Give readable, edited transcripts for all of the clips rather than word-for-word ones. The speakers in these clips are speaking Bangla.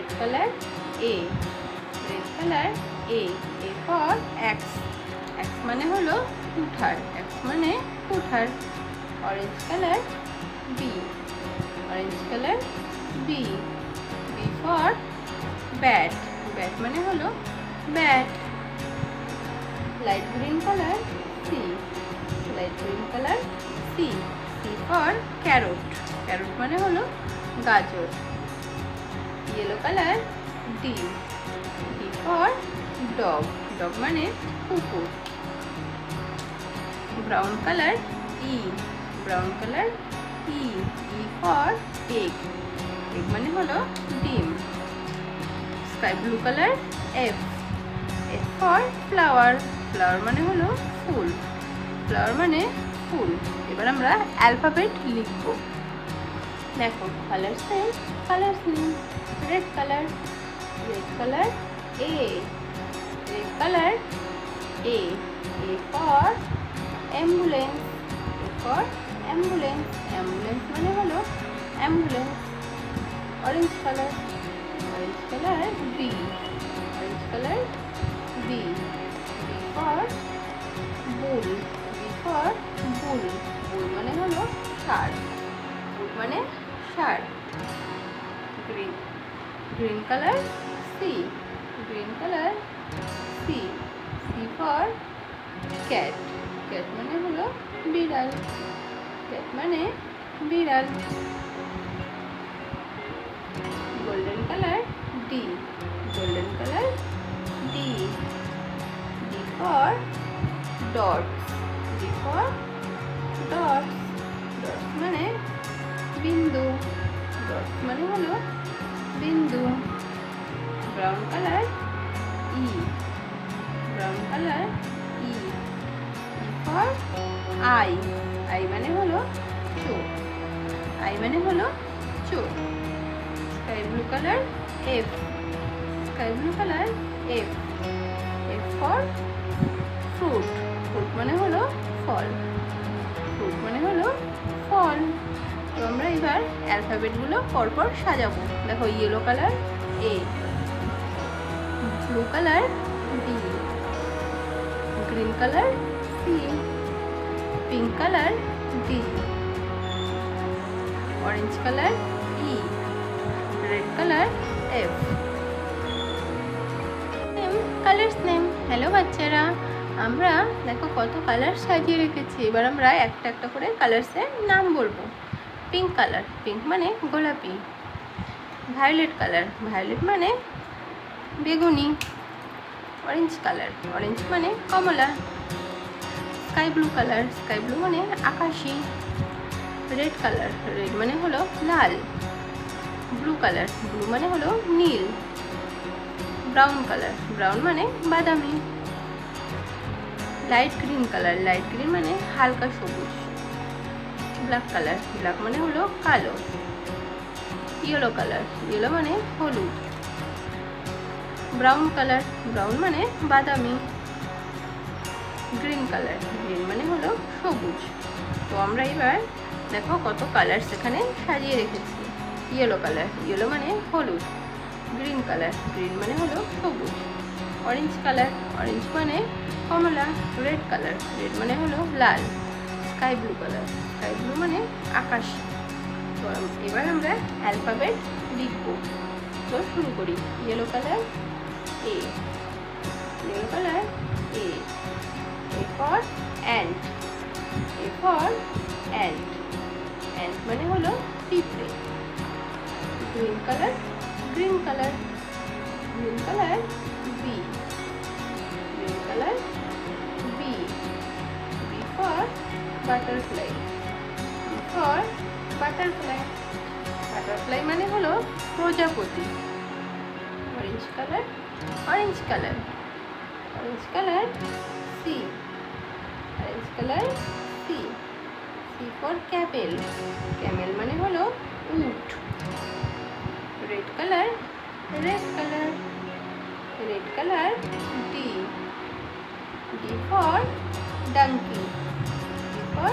red color A, red color A for X, X মানে হলো কুঠার, X মানে কুঠার। orange color B, orange color B, B for bat, bat মানে হলো bat। light green color C, light green color C, C for carrot, carrot মানে হলো গাজর। yellow color D, D for dog, dog মানে কুকুর। brown color E, brown color E, E for egg, egg মানে হলো ডিম। sky blue color F, F for flower, flower মানে হলো ফুল, flower মানে ফুল। এবার আমরা অ্যালফাবেট লিখব। দেখো colour same, colour same. Red colour, red colour A, red colour A, A for ambulance, A for ambulance, ambulance মানে হলো ambulance। orange color, orange color B, orange color B, B for bull, B for bull, bull মানে হলো ষাঁড়, bull মানে ষাঁড়। green, green color C, green color C, C for cat, cat মানে হলো বিড়াল, cat মানে বিড়াল। golden color D, golden color D, D for dots, D for dots, dots মানে বিন্দু, dots মানে হলো বিন্দু। brown color E, brown color E, E for eye, eye মানে হলো চোখ, eye মানে হলো চোখ। sky blue color F, sky blue color F, F for fruit, fruit মানে হলো ফল, fruit মানে হলো ফল। তো আমরা এবার অ্যালফাবেটগুলো পরপর সাজাবো। দেখো yellow colour A, blue colour B, green colour C, pink colour D, orange colour E, red colour F। Colours name. Hello বাচ্চারা, আমরা দেখো কত কালার সাজিয়ে রেখেছি। এবার আমরা একটা একটা করে কালার্সের নাম বলবো। পিঙ্ক কালার, পিঙ্ক মানে গোলাপি। ভায়োলেট কালার, ভায়োলেট মানে বেগুনি। অরেঞ্জ কালার, অরেঞ্জ মানে কমলা। Sky blue colour, sky blue মানে আকাশি। রেড কালার, রেড মানে হলো লাল। ব্লু কালার, ব্লু মানে হলো নীল। ব্রাউন কালার, ব্রাউন মানে বাদামি। Light green colour, light green মানে হালকা সবুজ। ব্ল্যাক কালার, ব্ল্যাক মানে হলো কালো। ইয়েলো কালার, ইয়েলো মানে হলুদ। ব্রাউন কালার, ব্রাউন মানে বাদামি। গ্রিন কালার, গ্রিন মানে হলো সবুজ। তো আমরা এবার দেখো কত কালার সেখানে সাজিয়ে রেখেছি। ইয়েলো কালার, ইয়েলো মানে হলুদ। গ্রিন কালার, গ্রিন মানে হলো সবুজ। অরেঞ্জ কালার, অরেঞ্জ মানে কমলা। রেড কালার, রেড মানে হলো লাল। Sky blue colour, sky blue মানে আকাশ। তো এবার আমরা অ্যালফাবেট লিখব। তো শুরু করি। Yellow colour A, yellow colour A, A for ant, A for ant, ant মানে হলো পিঁপড়ে। Green colour, green colour, green colour B, green colour B, B for butterfly, B for butterfly, butterfly মানে হলো প্রজাপতি। Orange colour, orange colour, orange colour C, orange colour C, C for camel, camel মানে হলো উট। Red colour, red colour, red colour D, D for donkey, D for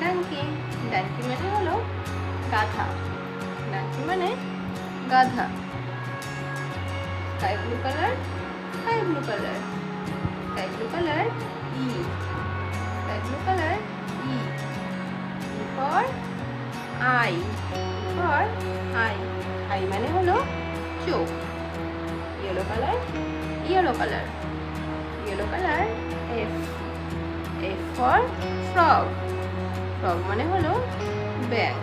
donkey, donkey মানে হলো গাধা, donkey মানে গাধা। Sky blue color, sky blue color. Sky blue color, E. Sky blue color, E. E for eye. E for eye. Eye মানে হলো চোখ। Yellow color, yellow color. Yellow color, F. F for frog. Frog মানে হলো ব্যাঙ।